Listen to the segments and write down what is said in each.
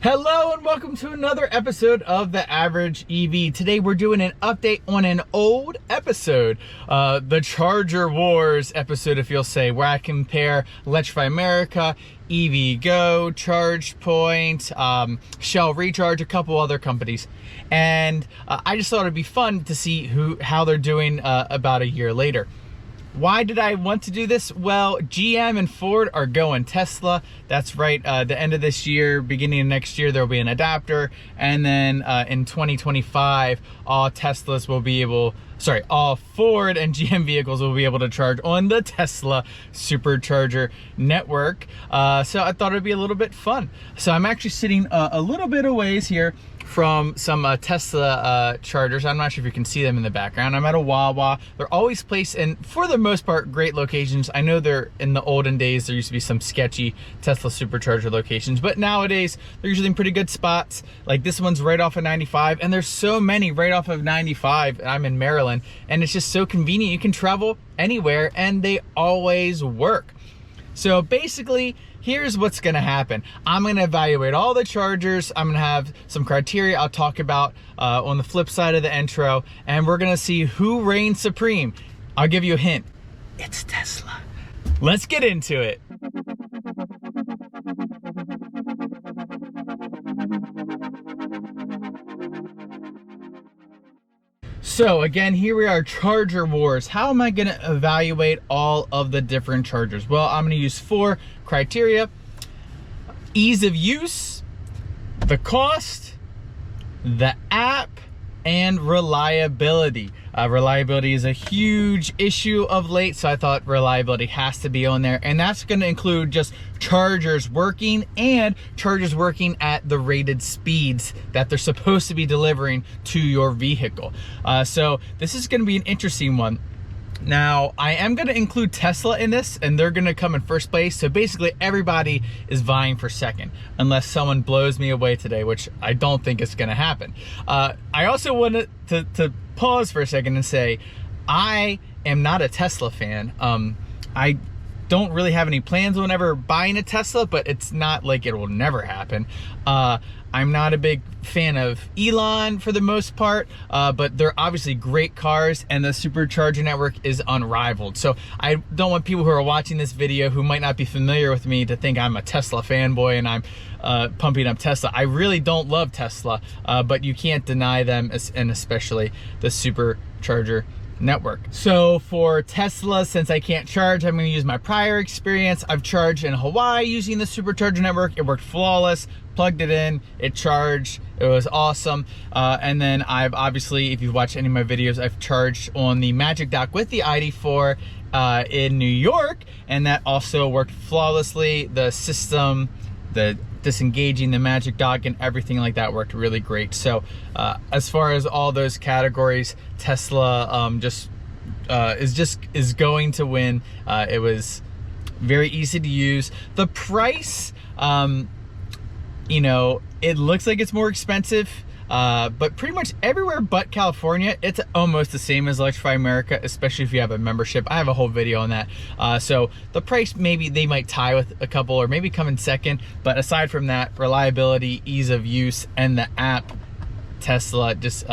Hello and welcome to another episode of The Average EV. Today we're doing an update on an old episode, the Charger Wars episode, if you'll say, where I compare Electrify America, EVGo, ChargePoint, Shell Recharge, a couple other companies. And I just thought it'd be fun to see how they're doing about a year later. Why did I want to do this? Well, GM and Ford are going Tesla. That's right, the end of this year, beginning of next year, there'll be an adapter. And then in 2025, all Teslas will be able, all Ford and GM vehicles will be able to charge on the Tesla Supercharger network. So I thought it'd be a little bit fun. So I'm actually sitting a little bit a ways here from some Tesla chargers. I'm not sure if you can see them in the background. I'm at a Wawa. They're always placed in, for the most part, great locations. I know they're in the olden days, there used to be some sketchy Tesla supercharger locations, but nowadays they're usually in pretty good spots. Like this one's right off of 95, and there's so many right off of 95. I'm in Maryland, and it's just so convenient. You can travel anywhere, and they always work. So basically, here's what's gonna happen. I'm gonna evaluate all the chargers. I'm gonna have some criteria I'll talk about on the flip side of the intro, and we're gonna see who reigns supreme. I'll give you a hint. It's Tesla. Let's get into it. So again, here we are, Charger Wars. How am I gonna evaluate all of the different chargers? Well, I'm gonna use 4 criteria: ease of use, the cost, the app, and reliability. Reliability is a huge issue of late, so I thought reliability has to be on there, and that's going to include just chargers working and chargers working at the rated speeds that they're supposed to be delivering to your vehicle. So this is going to be an interesting one. Now, I am going to include Tesla in this, and they're going to come in first place. So basically everybody is vying for second, unless someone blows me away today, which I don't think is going to happen. I also wanted to pause for a second and say, I am not a Tesla fan. I don't really have any plans on ever buying a Tesla, but it's not like it will never happen. I'm not a big fan of Elon for the most part, but they're obviously great cars, and the Supercharger network is unrivaled. So I don't want people who are watching this video who might not be familiar with me to think I'm a Tesla fanboy and I'm pumping up Tesla. I really don't love Tesla, but you can't deny them, and especially the Supercharger network. So for Tesla, since I can't charge, I'm going to use my prior experience. I've charged in Hawaii using the Supercharger network. It worked flawless. Plugged it in, it charged, it was awesome. And then I've obviously, if you've watched any of my videos, I've charged on the Magic Dock with the ID4 in New York, and that also worked flawlessly. The system, the disengaging the Magic Dock and everything like that worked really great. So as far as all those categories, Tesla is going to win. It was very easy to use. The price, you know, it looks like it's more expensive, but pretty much everywhere but California, it's almost the same as Electrify America, especially if you have a membership. I have a whole video on that. So the price, maybe they might tie with a couple or maybe come in second, but aside from that, reliability, ease of use, and the app, Tesla just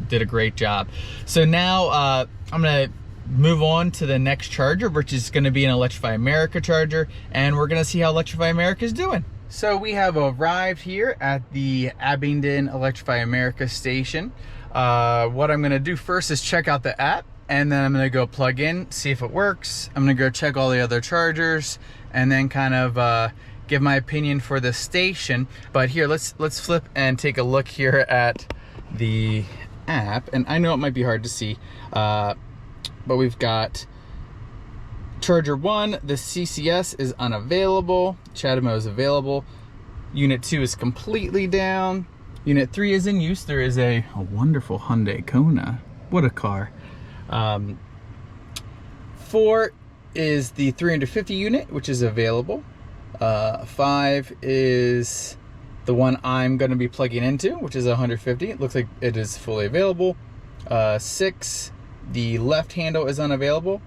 did a great job. So now I'm gonna move on to the next charger, which is gonna be an Electrify America charger, and we're gonna see how Electrify America is doing. So we have arrived here at the Abingdon Electrify America station. What I'm gonna do first is check out the app, and then I'm gonna go plug in, see if it works. I'm gonna go check all the other chargers, and then kind of give my opinion for the station. But here, let's flip and take a look here at the app. And I know it might be hard to see, but we've got Charger 1, the CCS is unavailable. CHAdeMO is available. Unit 2 is completely down. Unit 3 is in use. There is a wonderful Hyundai Kona. What a car. 4 is the 350 unit, which is available. 5 is the one I'm going to be plugging into, which is 150. It looks like it is fully available. 6, the left handle is unavailable.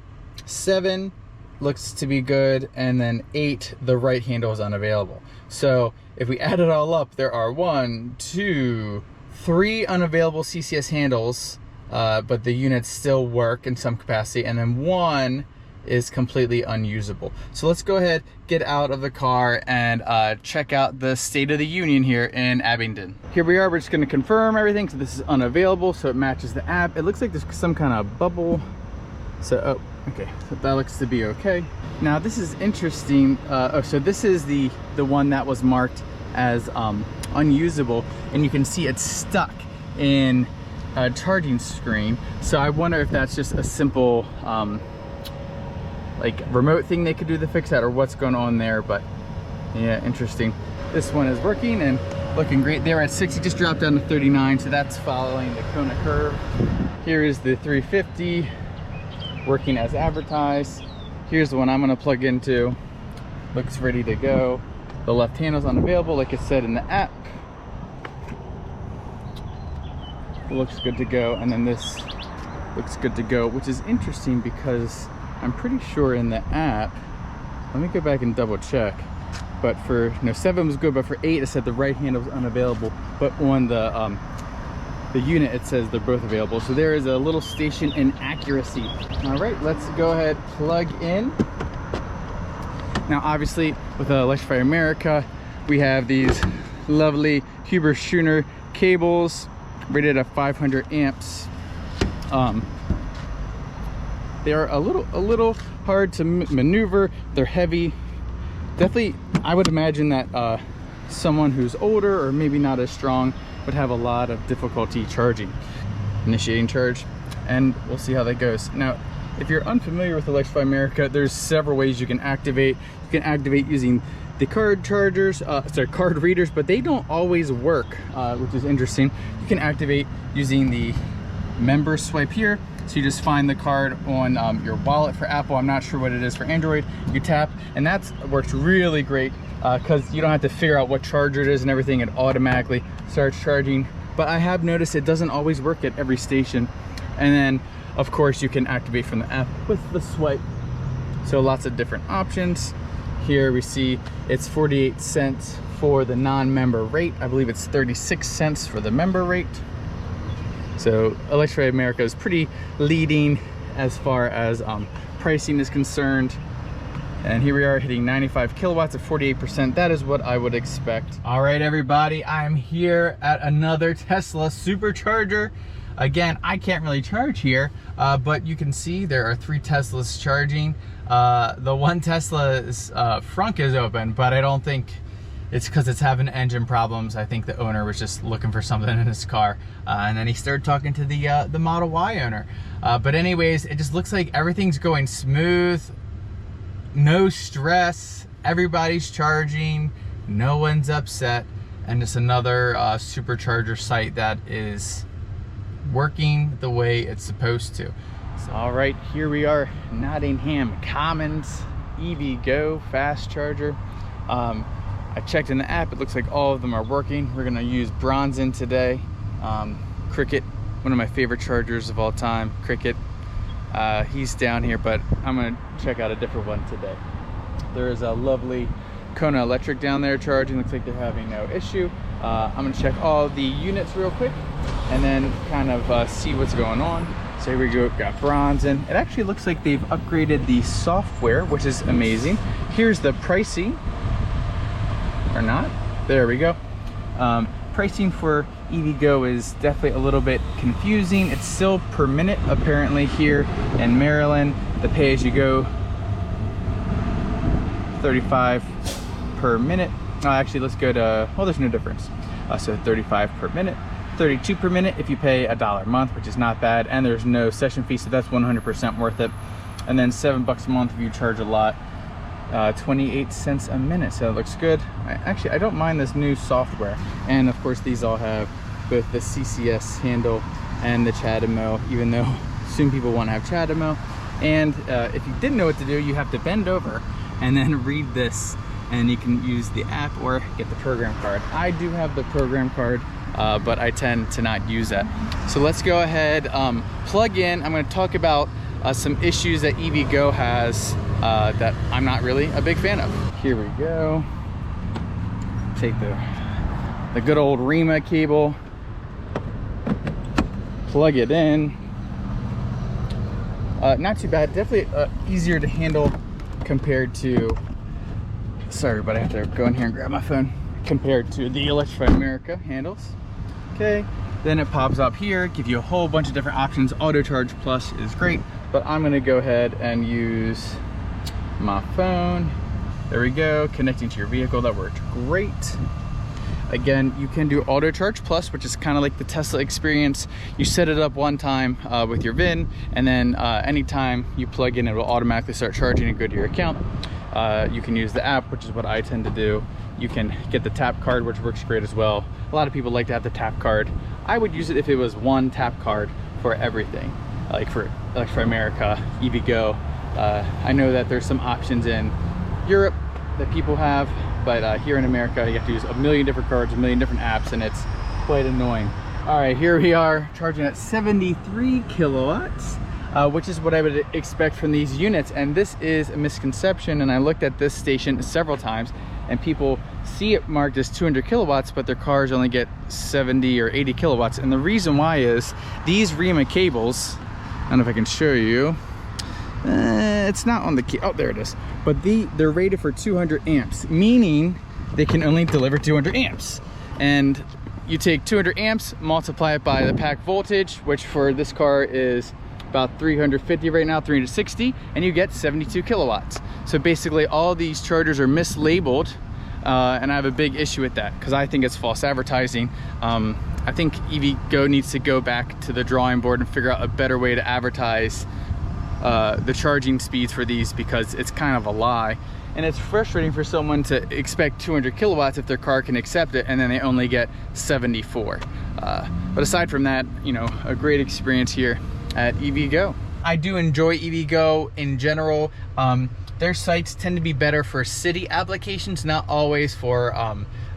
7, looks to be good, and then 8, the right handle is unavailable. So if we add it all up, there are 1, 2, 3 unavailable CCS handles, but the units still work in some capacity, and then 1 is completely unusable. So let's go ahead, get out of the car, and check out the state of the union here in Abingdon. Here we are, we're just gonna confirm everything. So this is unavailable, so it matches the app. It looks like there's some kind of bubble. So, oh, okay, so that looks to be okay. Now this is interesting. Oh, so this is the one that was marked as unusable, and you can see it's stuck in a charging screen. So I wonder if that's just a simple like remote thing they could do to fix that, or what's going on there. But yeah, interesting. This one is working and looking great. They're at 60, just dropped down to 39, so that's following the Kona curve. Here is the 350 working as advertised. Here's the one I'm going to plug into. Looks ready to go. The left handle's unavailable, like it said in the app. It looks good to go, and then this looks good to go, which is interesting because I'm pretty sure in the app, let me go back and double check, but for, no, 7 was good, but for 8 it said the right handle was unavailable, but on the unit it says they're both available. So there is a little station inaccuracy. All right, let's go ahead, plug in. Now obviously with Electrify America, we have these lovely Huber Schooner cables rated at 500 amps. They are a little hard to maneuver. They're heavy. Definitely, I would imagine that someone who's older or maybe not as strong would have a lot of difficulty charging. Initiating charge, and we'll see how that goes. Now, if you're unfamiliar with Electrify America, there's several ways you can activate. You can activate using the card chargers, card readers, but they don't always work, which is interesting. You can activate using the member swipe here. So you just find the card on your wallet for Apple. I'm not sure what it is for Android. You tap, and that works really great because you don't have to figure out what charger it is and everything. It automatically starts charging. But I have noticed it doesn't always work at every station. And then, of course, you can activate from the app with the swipe. So lots of different options. Here we see it's 48 cents for the non-member rate. I believe it's 36 cents for the member rate. So Electrify America is pretty leading as far as pricing is concerned. And here we are hitting 95 kilowatts at 48%. That is what I would expect. All right, everybody, I'm here at another Tesla Supercharger. Again, I can't really charge here, but you can see there are 3 Teslas charging. The one Tesla's front is open, but I don't think it's because it's having engine problems. I think the owner was just looking for something in his car, and then he started talking to the Model Y owner. But anyways, it just looks like everything's going smooth, no stress, everybody's charging, no one's upset, and just another Supercharger site that is working the way it's supposed to. So, all right, here we are, Nottingham Commons EVGo fast charger. I checked in the app, it looks like all of them are working. We're gonna use Bronzen today. Cricket, one of my favorite chargers of all time, Cricket. He's down here, but I'm gonna check out a different one today. There is a lovely Kona Electric down there charging. Looks like they're having no issue. I'm gonna check all the units real quick and then kind of see what's going on. So here we go, got Bronzen. It actually looks like they've upgraded the software, which is amazing. Here's the pricing. Or not, there we go. Pricing for EVGo is definitely a little bit confusing. It's still per minute apparently here in Maryland. The pay-as-you-go, 35 per minute. Actually, let's go to, well, there's no difference. So 35 per minute, 32 per minute if you pay $1 a month, which is not bad, and there's no session fee, so that's 100% worth it. And then $7 a month if you charge a lot. 28 cents a minute, so it looks good. I don't mind this new software, and of course these all have both the CCS handle and the CHAdeMO, even though soon people want to have CHAdeMO. And if you didn't know what to do, you have to bend over and then read this, and you can use the app or get the program card. I do have the program card, but I tend to not use that. So let's go ahead, plug in. I'm going to talk about some issues that EVGo has that I'm not really a big fan of. Here we go. Take the good old Rima cable, plug it in. Not too bad, definitely easier to handle compared to, sorry, but I have to go in here and grab my phone, compared to the Electrify America handles. Okay, then it pops up here, give you a whole bunch of different options. Auto Charge Plus is great, but I'm gonna go ahead and use my phone. There we go, connecting to your vehicle. That worked great. Again, you can do Auto Charge Plus, which is kind of like the Tesla experience. You set it up one time with your VIN, and then anytime you plug in, it will automatically start charging and go to your account. You can use the app, which is what I tend to do. You can get the tap card, which works great as well. A lot of people like to have the tap card. I would use it if it was one tap card for everything, like for Electrify America, EVGo. I know that there's some options in Europe that people have, but here in America, you have to use a million different cards, a million different apps, and it's quite annoying. All right, here we are charging at 73 kilowatts, which is what I would expect from these units. And this is a misconception. And I looked at this station several times, and people see it marked as 200 kilowatts, but their cars only get 70 or 80 kilowatts. And the reason why is these Rima cables, I don't know if I can show you, it's not on the key, oh there it is, but they're rated for 200 amps, meaning they can only deliver 200 amps. And you take 200 amps, multiply it by the pack voltage, which for this car is about 350 right now, 360, and you get 72 kilowatts. So basically all these chargers are mislabeled, and I have a big issue with that because I think it's false advertising. I think EVGo needs to go back to the drawing board and figure out a better way to advertise the charging speeds for these, because it's kind of a lie. And it's frustrating for someone to expect 200 kilowatts if their car can accept it, and then they only get 74. But aside from that, you know, a great experience here at EVGo. I do enjoy EVGo in general. Their sites tend to be better for city applications, not always for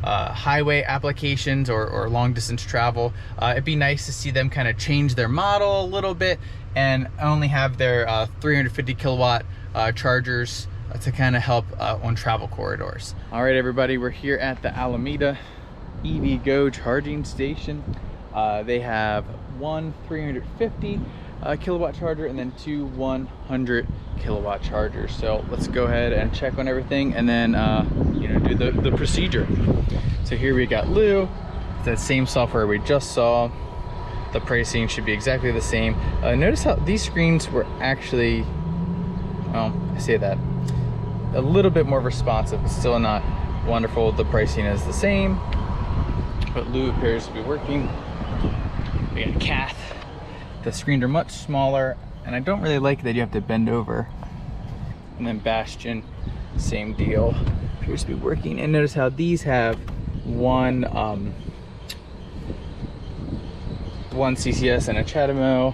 highway applications or long distance travel. It'd be nice to see them kind of change their model a little bit and only have their 350 kilowatt chargers to kind of help on travel corridors. All right, everybody, we're here at the Alameda EVGo charging station. They have one 350 kilowatt charger and then two 100 kilowatt chargers. So let's go ahead and check on everything and then you know, do the procedure. So here we got Lou. It's that same software we just saw. The pricing should be exactly the same. Notice how these screens were actually, well, I say that, a little bit more responsive, but still not wonderful. The pricing is the same, but Lou appears to be working. We got Kath. The screens are much smaller, and I don't really like that you have to bend over. And then Bastion, same deal, appears to be working. And notice how these have one CCS and a CHAdeMO,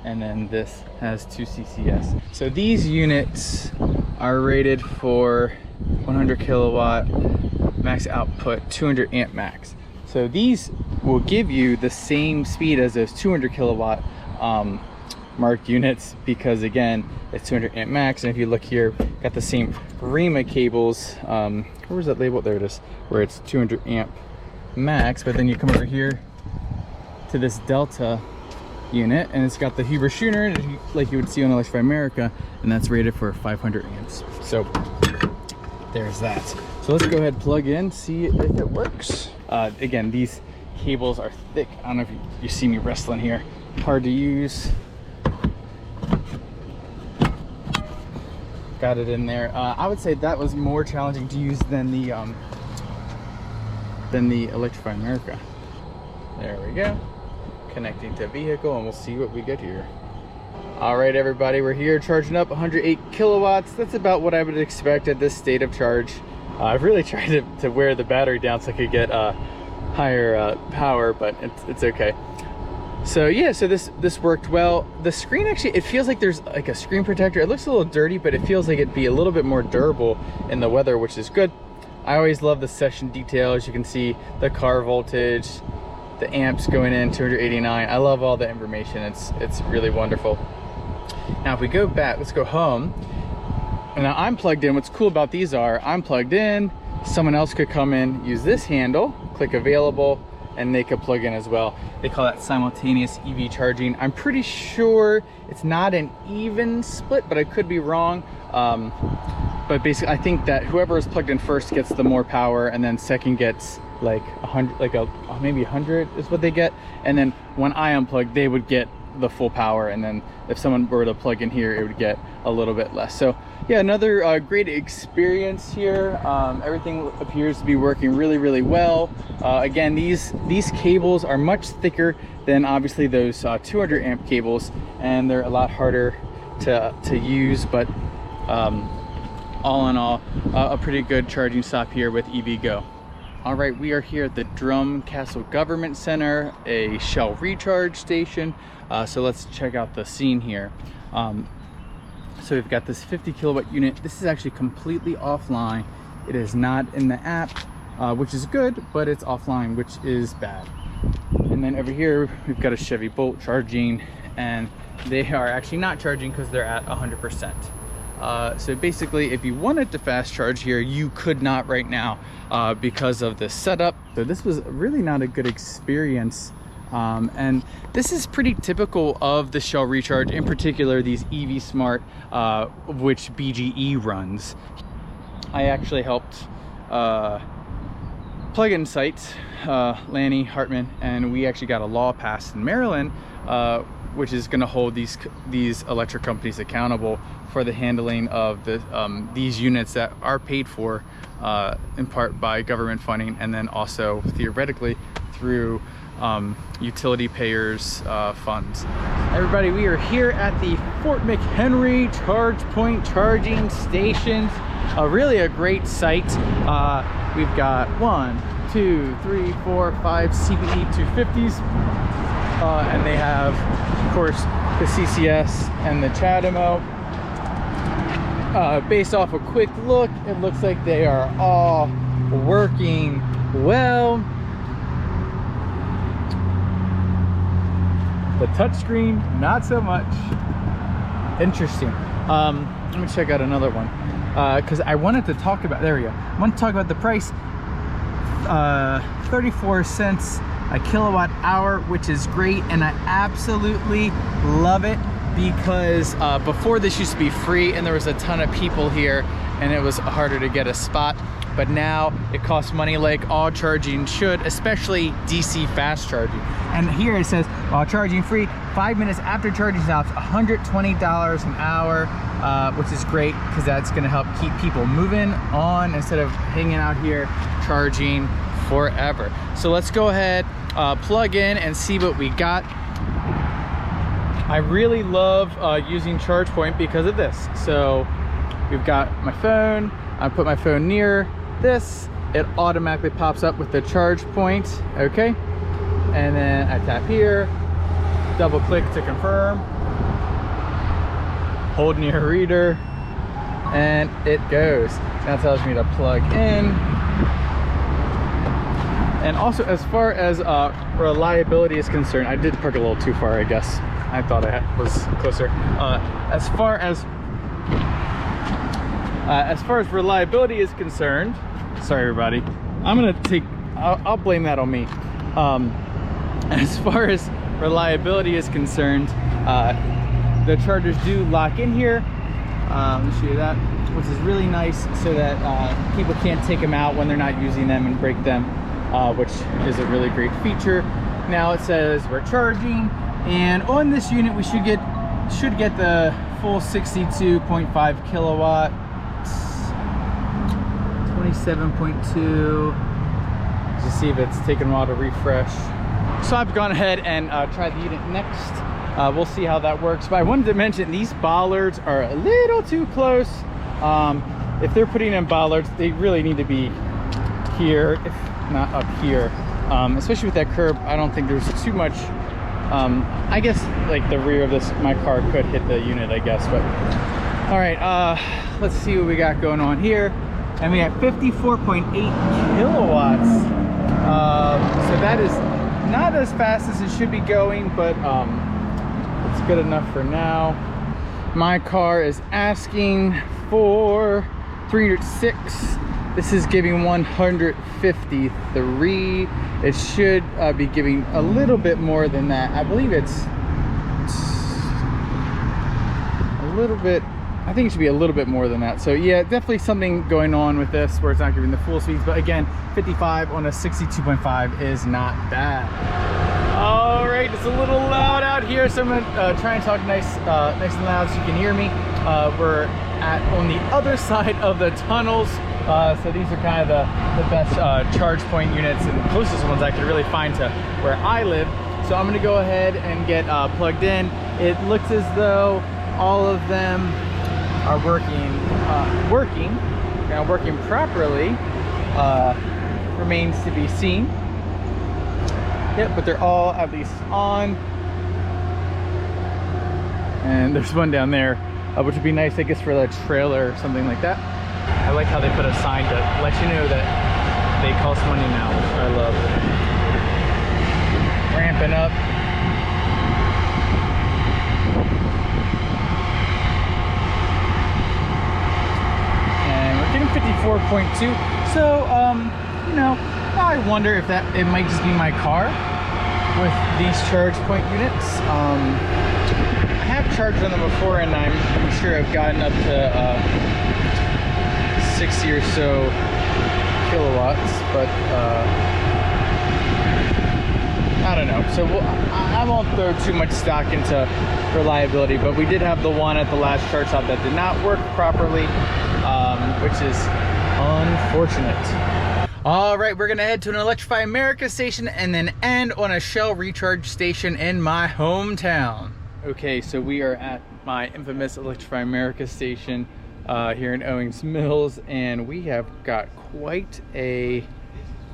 and then this has 2 CCS. So these units are rated for 100 kilowatt max output, 200 amp max. So these will give you the same speed as those 200 kilowatt marked units, because again, it's 200 amp max. And if you look here, got the same Rima cables. Where was that label? There it is, where it's 200 amp max. But then you come over here to this Delta unit, and it's got the Huber Schooner like you would see on Electrify America, and that's rated for 500 amps. So there's that. So let's go ahead and plug in, see if it works. Again, these cables are thick. I don't know if you see me wrestling here. Hard to use. Got it in there. I would say that was more challenging to use than the Electrify America. There we go. Connecting to vehicle, and we'll see what we get here. All right, everybody, we're here charging up 108 kilowatts. That's about what I would expect at this state of charge. I've really tried to wear the battery down so I could get higher power, but it's okay. So yeah, so this worked well. The screen actually, it feels like there's like a screen protector. It looks a little dirty, but it feels like it'd be a little bit more durable in the weather, which is good. I always love the session details. You can see the car voltage, the amps going in, 289. I love all the information. It's really wonderful. Now if we go back, let's go home. And now I'm plugged in. What's cool about these are I'm plugged in, someone else could come in, use this handle, click available, and they could plug in as well. They call that simultaneous EV charging. I'm pretty sure it's not an even split, but I could be wrong. But basically I think that whoever is plugged in first gets the more power, and then second gets like 100, like maybe 100 is what they get. And then when I unplug, they would get the full power, and then if someone were to plug in here, it would get a little bit less. So yeah, another great experience here. Everything appears to be working really well. Again, these cables are much thicker than obviously those 200 amp cables, and they're a lot harder to use, but all in all, a pretty good charging stop here with EVGo. All right, we are here at the Drum Castle Government Center, a Shell recharge station. So let's check out the scene here. So we've got this 50 kilowatt unit. This is actually completely offline. It is not in the app, which is good, but it's offline, which is bad. And then over here, we've got a Chevy Bolt charging, and they are actually not charging because they're at 100%. So basically, if you wanted to fast charge here, you could not right now because of the setup. So this was really not a good experience. And this is pretty typical of the Shell recharge, in particular these EV Smart, which BGE runs. I actually helped plug-in sites, Lanny Hartman, and we actually got a law passed in Maryland, which is going to hold these electric companies accountable for the handling of the these units that are paid for in part by government funding, and then also theoretically through utility payers funds. Everybody, we are here at the Fort McHenry ChargePoint charging stations. Really a great site. We've got 1, 2, 3, 4, 5 CPE 250s, and they have, of course, the CCS and the CHAdeMO. Based off a quick look, it looks like they are all working well. The touchscreen, not so much. Interesting. Let me check out another one, because I wanted to talk about, there we go. I want to talk about the price. 34 cents a kilowatt hour, which is great, and I absolutely love it, because before this used to be free and there was a ton of people here and it was harder to get a spot, but now it costs money, like all charging should, especially DC fast charging. And here it says, while charging free, 5 minutes after charging stops, $120 an hour, which is great, because that's going to help keep people moving on instead of hanging out here charging forever. So let's go ahead, plug in and see what we got. I really love using ChargePoint because of this. So we've got my phone. I put my phone near this, it automatically pops up with the ChargePoint. Okay, and then I tap here, double click to confirm, hold near reader, and it goes. Now it tells me to plug in. And also, as far as reliability is concerned, I did park a little too far, I guess. I thought I was closer. As far as reliability is concerned, sorry everybody, I'll blame that on me. As far as reliability is concerned, the chargers do lock in here. Let me show you that, which is really nice, so that people can't take them out when they're not using them and break them, which is a really great feature. Now it says we're charging, and on this unit we should get the full 62.5 kilowatts, 27.2. Just see if it's taken a while to refresh. So I've gone ahead and tried the unit next. We'll see how that works. But I wanted to mention, these bollards are a little too close. If they're putting in bollards, they really need to be here, if not up here. Especially with that curb, I don't think there's too much. I guess like the rear of my car could hit the unit, I guess. But all right, let's see what we got going on here. And we have 54.8 kilowatts. So that is not as fast as it should be going, but it's good enough for now. My car is asking 304, 306. This is giving 153. It should be giving a little bit more than that. I believe it's a little bit, I think it should be a little bit more than that. So yeah, definitely something going on with this where it's not giving the full speeds. But again, 55 on a 62.5 is not bad. All right, it's a little loud out here, so I'm gonna try and talk nice and loud so you can hear me. We're on the other side of the tunnels. So these are kind of the best ChargePoint units and the closest ones I could really find to where I live. So I'm gonna go ahead and get plugged in. It looks as though all of them are working properly. Remains to be seen. Yep, but they're all at least on. And there's one down there, which would be nice, I guess, for the trailer or something like that. I like how they put a sign to let you know that they cost money now, which I love. Ramping up. And we're getting 54.2. So, you know, I wonder if it might just be my car with these ChargePoint units. I have charged on them before, and I'm sure I've gotten up to 60 or so kilowatts, but I don't know. So I won't throw too much stock into reliability, but we did have the one at the last charge stop that did not work properly, which is unfortunate. All right, we're gonna head to an Electrify America station and then end on a Shell recharge station in my hometown. Okay, so we are at my infamous Electrify America station here in Owings Mills, and we have got quite a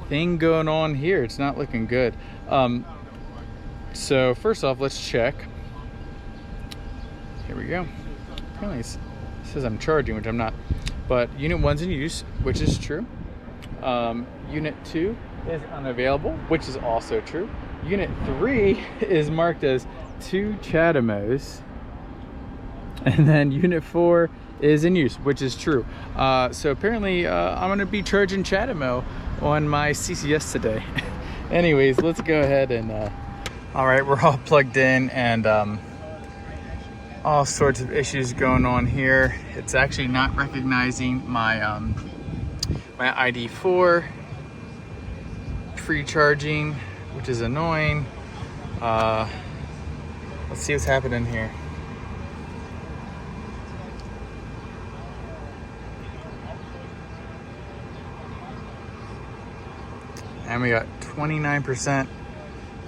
thing going on here. It's not looking good. So first off, let's check. Here we go. Apparently it says I'm charging, which I'm not. But unit 1's in use, which is true. Unit 2 is unavailable, which is also true. Unit 3 is marked as 2 CHAdeMOs. And then unit 4 is in use, which is true. So apparently I'm gonna be charging CHAdeMO on my CCS today. Anyways, let's go ahead and all right, we're all plugged in, and all sorts of issues going on here. It's actually not recognizing my my ID4 free charging, which is annoying. Let's see what's happening here. And we got 29%,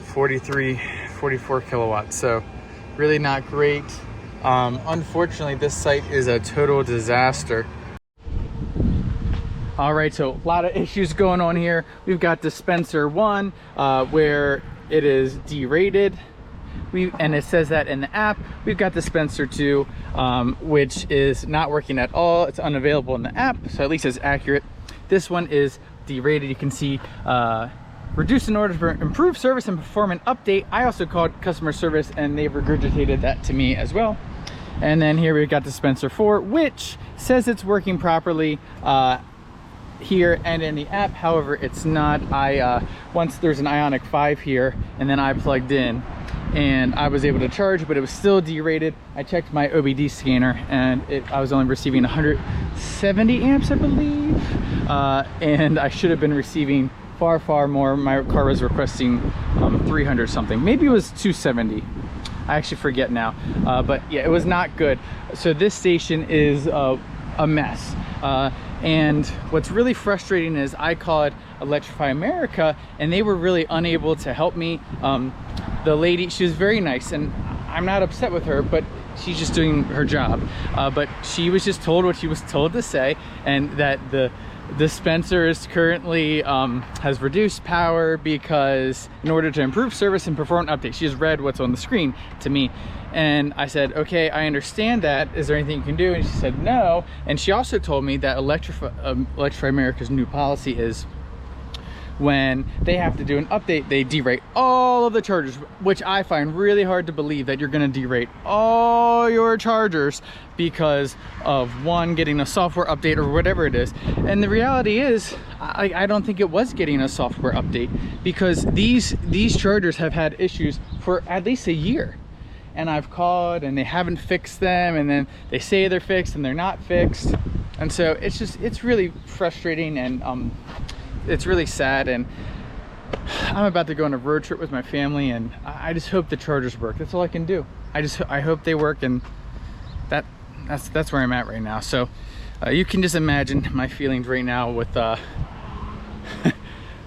44 kilowatts. So really not great. Unfortunately, this site is a total disaster. All right, so a lot of issues going on here. We've got dispenser 1 where it is derated. And it says that in the app. We've got dispenser 2, which is not working at all. It's unavailable in the app, so at least it's accurate. This one is derated. You can see reduced in order for improved service and perform an update. I also called customer service and they've regurgitated that to me as well. And then here we've got dispenser 4, which says it's working properly here and in the app. However, it's not. Once there's an Ionic 5 here, and then I plugged in and I was able to charge, but it was still derated. I checked my OBD scanner and I was only receiving 170 amps, I believe. And I should have been receiving far more. My car was requesting 300 something. Maybe it was 270. I actually forget now. But yeah, it was not good. So this station is a mess. And what's really frustrating is I called Electrify America and they were really unable to help me. The lady, she was very nice, and I'm not upset with her, but she's just doing her job. But she was just told what she was told to say, and that the dispenser is currently has reduced power because in order to improve service and perform an update. She just read what's on the screen to me. And I said, okay, I understand that. Is there anything you can do? And she said no. And she also told me that Electrify America's new policy is when they have to do an update, they derate all of the chargers, which I find really hard to believe that you're going to derate all your chargers because of one, getting a software update or whatever it is. And the reality is, I don't think it was getting a software update, because these chargers have had issues for at least a year. And I've called and they haven't fixed them, and then they say they're fixed and they're not fixed. And so it's really frustrating, and it's really sad. And I'm about to go on a road trip with my family, and I just hope the chargers work. That's all I can do. I hope they work, and that's where I'm at right now. So you can just imagine my feelings right now with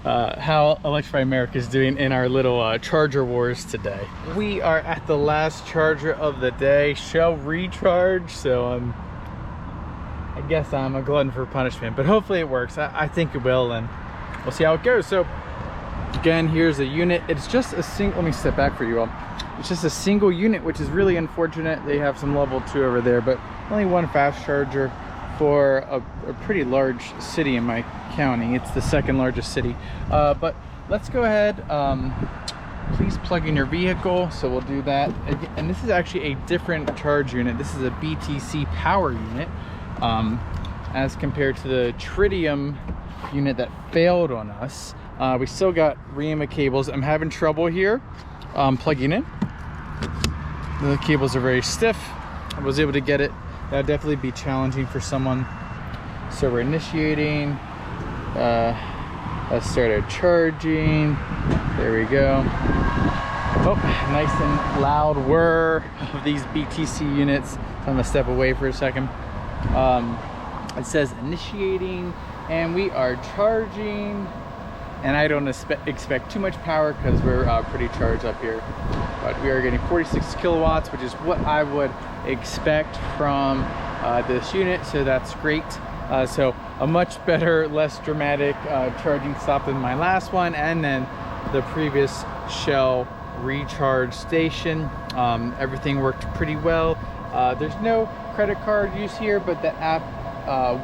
how Electrify America is doing in our little charger wars today. We are at the last charger of the day, Shell Recharge. So I guess I'm a glutton for punishment, but hopefully it works. I think it will, and we'll see how it goes. So again, here's a unit. It's just a single, let me step back for you all. It's just a single unit, which is really unfortunate. They have some level 2 over there, but only one fast charger for a pretty large city in my county. It's the second largest city. But let's go ahead. Please plug in your vehicle. So we'll do that. And this is actually a different charge unit. This is a BTC power unit, as compared to the Tritium unit that failed on us. We still got REMA cables. I'm having trouble here plugging in. The cables are very stiff. I was able to get it. That'd definitely be challenging for someone. So we're initiating. Let's start our charging. There we go. Oh, nice and loud whir of these BTC units. So I'm gonna step away for a second. It says initiating, and we are charging. And I don't expect too much power because we're pretty charged up here. But we are getting 46 kilowatts, which is what I would expect from this unit, so that's great. So a much better, less dramatic charging stop than my last one, and then the previous Shell recharge station. Everything worked pretty well. There's no credit card use here, but the app,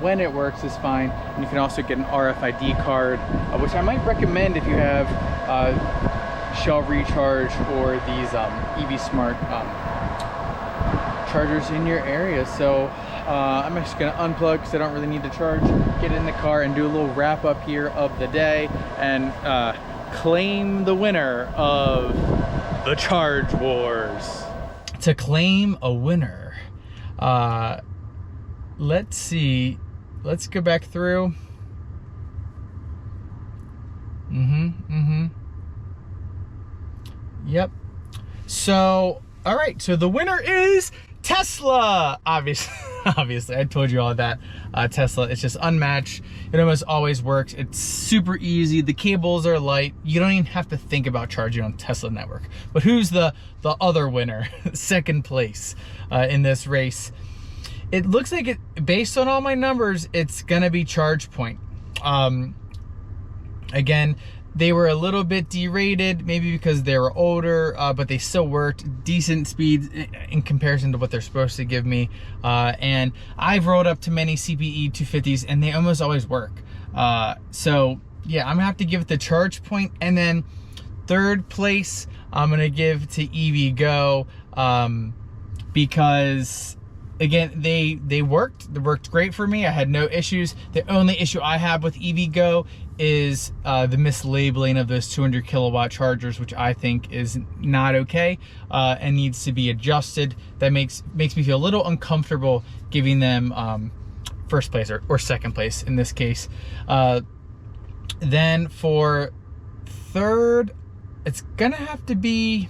when it works, is fine. And you can also get an RFID card, which I might recommend if you have Shell Recharge or these EV Smart chargers in your area. So I'm just gonna unplug because I don't really need to charge, get in the car and do a little wrap up here of the day, and claim the winner of the Charge Wars. To claim a winner, let's see, let's go back through. Yep. So, all right, so the winner is Tesla. Obviously, I told you all that. Tesla, it's just unmatched. It almost always works. It's super easy. The cables are light. You don't even have to think about charging on Tesla network. But who's the other winner? Second place in this race. It looks like, based on all my numbers, it's gonna be ChargePoint. Again, they were a little bit derated, maybe because they were older, but they still worked decent speeds in comparison to what they're supposed to give me. And I've rolled up to many CPE 250s, and they almost always work. So yeah, I'm gonna have to give it the ChargePoint. And then third place, I'm gonna give to EVGo, because again, they worked great for me. I had no issues. The only issue I have with EVGo is the mislabeling of those 200 kilowatt chargers, which I think is not okay and needs to be adjusted. That makes me feel a little uncomfortable giving them first place or second place in this case. Then for third, it's gonna have to be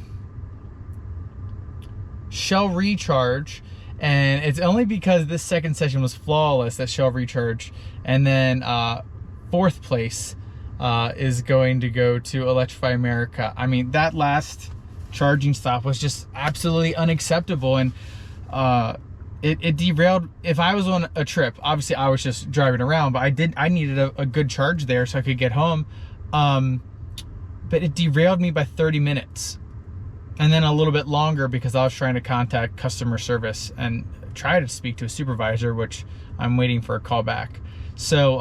Shell Recharge. And it's only because this second session was flawless that Shell Recharge. And then fourth place is going to go to Electrify America. I mean, that last charging stop was just absolutely unacceptable, and it derailed. If I was on a trip, obviously I was just driving around, but I needed a good charge there so I could get home. But it derailed me by 30 minutes. And then a little bit longer because I was trying to contact customer service and try to speak to a supervisor, which I'm waiting for a call back. So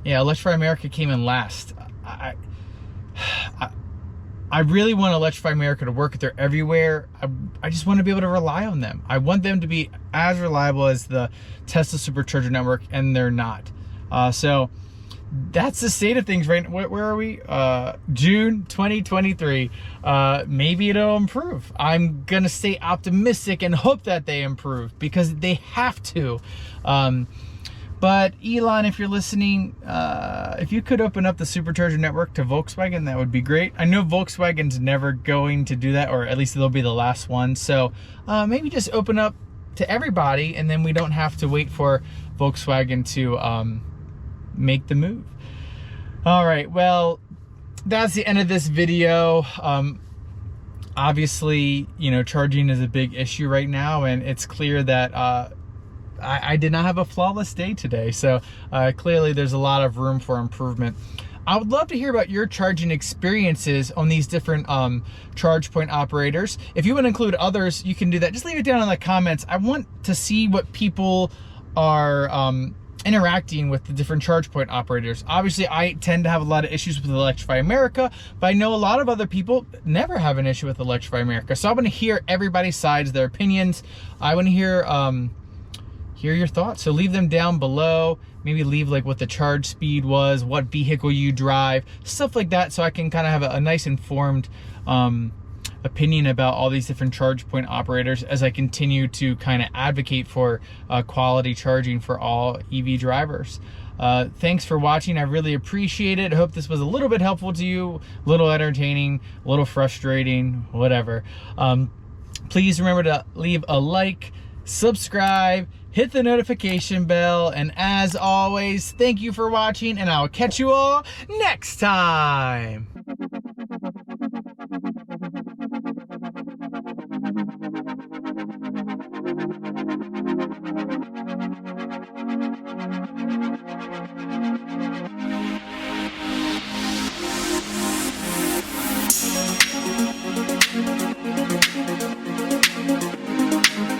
yeah, Electrify America came in last. I really want Electrify America to work. They're everywhere. I just want to be able to rely on them. I want them to be as reliable as the Tesla Supercharger network, and they're not. So that's the state of things right now. Where are we? June 2023. Maybe it'll improve. I'm gonna stay optimistic and hope that they improve, because they have to. But Elon, if you're listening, if you could open up the Supercharger network to Volkswagen, that would be great. I know Volkswagen's never going to do that, or at least they'll be the last one. So maybe just open up to everybody, and then we don't have to wait for Volkswagen to make the move. All right, well, that's the end of this video. Obviously, you know, charging is a big issue right now, and it's clear that I did not have a flawless day today, so clearly there's a lot of room for improvement. I would love to hear about your charging experiences on these different ChargePoint operators. If you want to include others, you can do that. Just leave it down in the comments. I want to see what people are interacting with the different ChargePoint operators. Obviously, I tend to have a lot of issues with Electrify America, but I know a lot of other people never have an issue with Electrify America. So I want to hear everybody's sides, their opinions. I want to hear your thoughts. So leave them down below. Maybe leave like what the charge speed was, what vehicle you drive, stuff like that, so I can kind of have a nice informed opinion about all these different ChargePoint operators as I continue to kind of advocate for quality charging for all EV drivers. Thanks for watching. I really appreciate it. I hope this was a little bit helpful to you, a little entertaining, a little frustrating, whatever. Please remember to leave a like, subscribe, hit the notification bell, and as always, thank you for watching, and I'll catch you all next time.